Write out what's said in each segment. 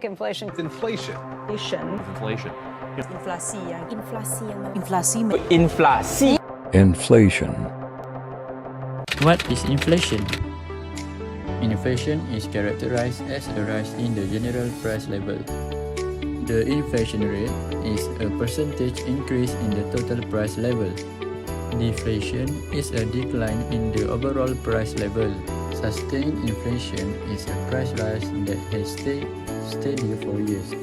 Inflation. Inflation. Inflation. Inflation. What is inflation? Inflation is characterized as a rise in the general price level. The inflation rate is a percentage increase in the total price level. Deflation is a decline in the overall price level. Sustained inflation is a price rise that has stayed steady for years.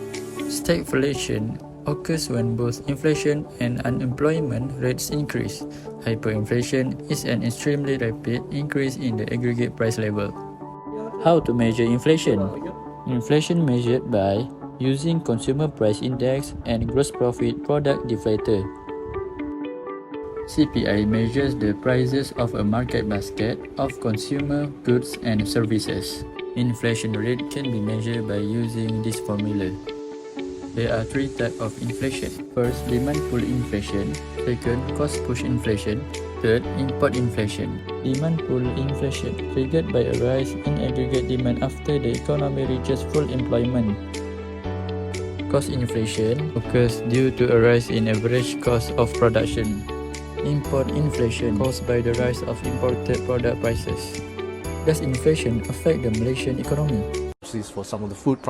Stagflation occurs when both inflation and unemployment rates increase. Hyperinflation is an extremely rapid increase in the aggregate price level. How to measure inflation? Inflation measured by using Consumer Price Index and Gross Profit Product Deflator. CPI measures the prices of a market basket of consumer goods and services. Inflation rate can be measured by using this formula. There are three types of inflation. First, demand pull inflation. Second, cost push inflation. Third, import inflation. Demand pull inflation triggered by a rise in aggregate demand after the economy reaches full employment. Cost inflation occurs due to a rise in average cost of production. Import inflation caused by the rise of imported product prices. Does inflation affect the Malaysian economy? For some of the food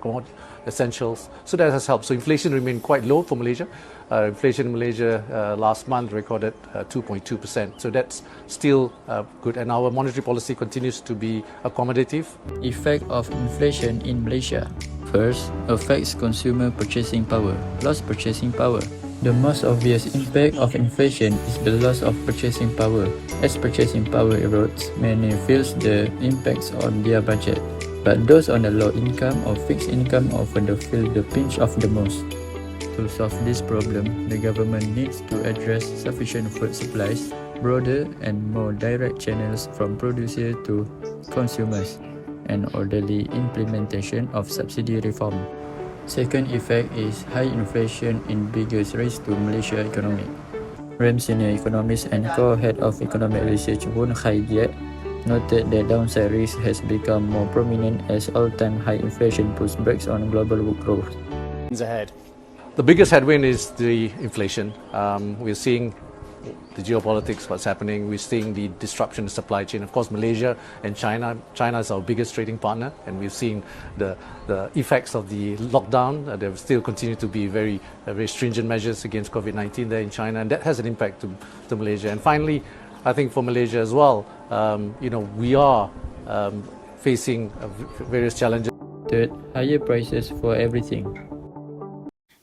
commodity essentials, so that has helped. So inflation remained quite low for Malaysia. Inflation in Malaysia last month recorded 2.2%. So that's still good, and our monetary policy continues to be accommodative. Effect of inflation in Malaysia. First, affects consumer purchasing power. Lost purchasing power. The most obvious impact of inflation is the loss of purchasing power. As purchasing power erodes, many feels the impacts on their budget. But those on a low income or fixed income often feel the pinch of the most. To solve this problem, the government needs to address sufficient food supplies, broader and more direct channels from producer to consumers, and orderly implementation of subsidy reform. Second effect is high inflation in biggest risk to Malaysia economy. RAM senior economist and co-head of economic research Woon Khai Giat noted that downside risk has become more prominent as all-time high inflation puts brakes on global growth. Ahead. The biggest headwind is the inflation. We're seeing the geopolitics, what's happening. We're seeing the disruption in the supply chain. Of course, Malaysia and China. China is our biggest trading partner, and we've seen the effects of the lockdown. There still continue to be very stringent measures against COVID-19 there in China, and that has an impact to Malaysia. And finally, I think for Malaysia as well, we are facing various challenges. Third, higher prices for everything.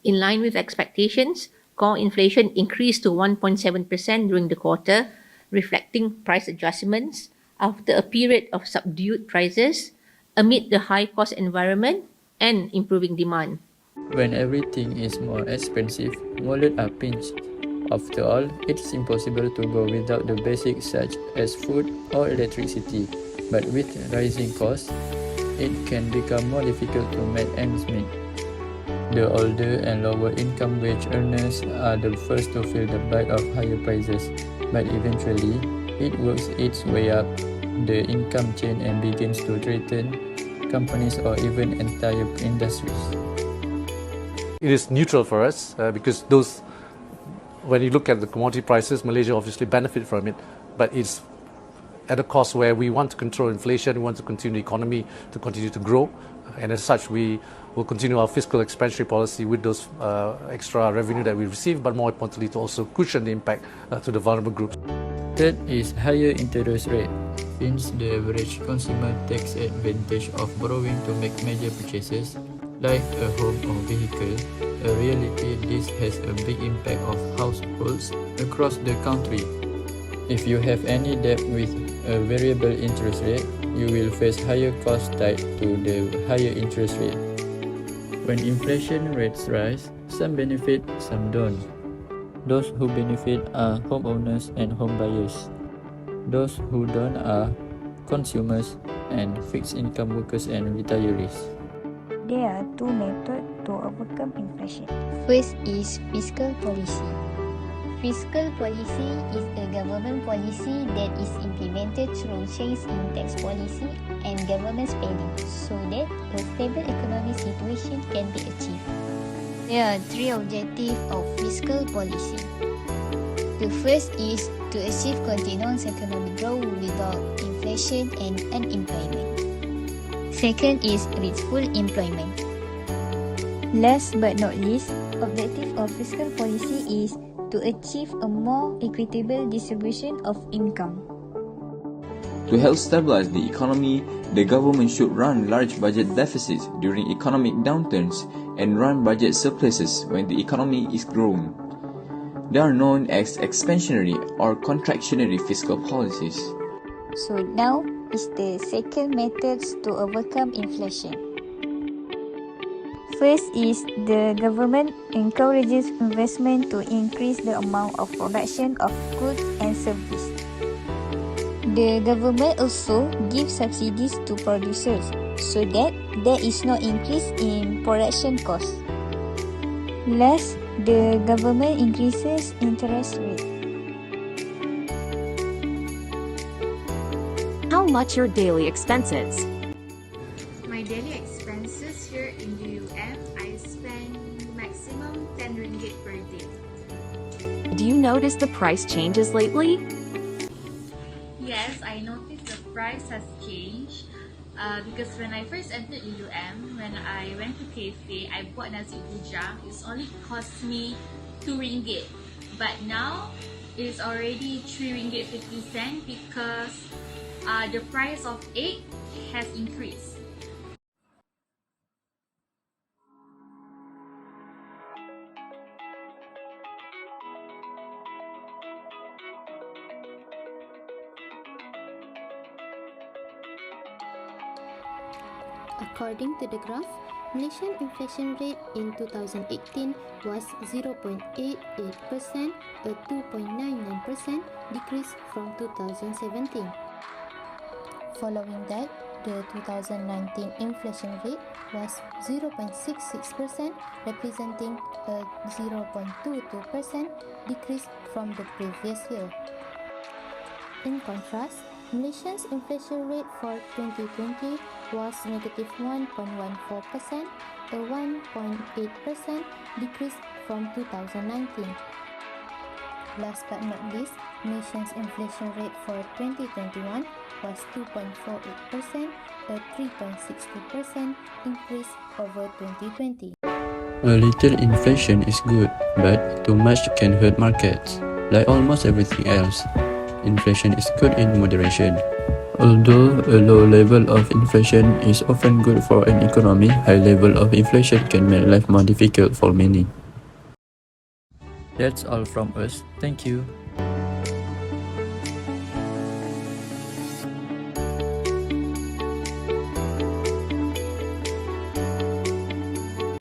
In line with expectations, core inflation increased to 1.7% during the quarter, reflecting price adjustments after a period of subdued prices amid the high-cost environment and improving demand. When everything is more expensive, wallets are pinched. After all, it's impossible to go without the basics such as food or electricity. But with rising costs, it can become more difficult to make ends meet. The older and lower income wage earners are the first to feel the bite of higher prices, but eventually, it works its way up the income chain and begins to threaten companies or even entire industries. It is neutral for us because when you look at the commodity prices, Malaysia obviously benefit from it, but it's at a cost where we want to control inflation, we want to continue the economy to continue to grow, and as such we will continue our fiscal expansionary policy with those extra revenue that we receive, but more importantly to also cushion the impact to the vulnerable groups. Third is higher interest rate. Since the average consumer takes advantage of borrowing to make major purchases, like a home or vehicle, a reality this has a big impact on households across the country. If you have any debt with a variable interest rate, you will face higher costs tied to the higher interest rate. When inflation rates rise, some benefit, some don't. Those who benefit are homeowners and home buyers. Those who don't are consumers and fixed income workers and retirees. There are two methods to overcome inflation. First is fiscal policy. Fiscal policy is a government policy that is implemented through change in tax policy and government spending so that a stable economic situation can be achieved. There are three objectives of fiscal policy. The first is to achieve continuous economic growth without inflation and unemployment. Second is reach full employment. Last but not least, objective of fiscal policy is to achieve a more equitable distribution of income. To help stabilize the economy, the government should run large budget deficits during economic downturns and run budget surpluses when the economy is growing. They are known as expansionary or contractionary fiscal policies. So now is the second method to overcome inflation. First is the government encourages investment to increase the amount of production of goods and services. The government also gives subsidies to producers so that there is no increase in production costs. Last, the government increases interest rate. How much your daily expenses? My daily expenses here in the I spend maximum 10 ringgit per day. Do you notice the price changes lately? Yes, I noticed the price has changed because when I first entered when I went to cafe, I bought nasi bujang. It's only cost me 2 ringgit. But now, it's already 3 ringgit 50 cents because the price of egg has increased. According to the graph, Malaysian inflation rate in 2018 was 0.88%, a 2.99% decrease from 2017. Following that, the 2019 inflation rate was 0.66%, representing a 0.22% decrease from the previous year. In contrast, Malaysia's inflation rate for 2020 was negative 1.14%, a 1.8% decrease from 2019. Last but not least, Malaysia's inflation rate for 2021 was 2.48%, a 3.60% increase over 2020. A little inflation is good, but too much can hurt markets. Like almost everything else, inflation is good in moderation. Although a low level of inflation is often good for an economy, high level of inflation can make life more difficult for many. That's all from us. Thank you.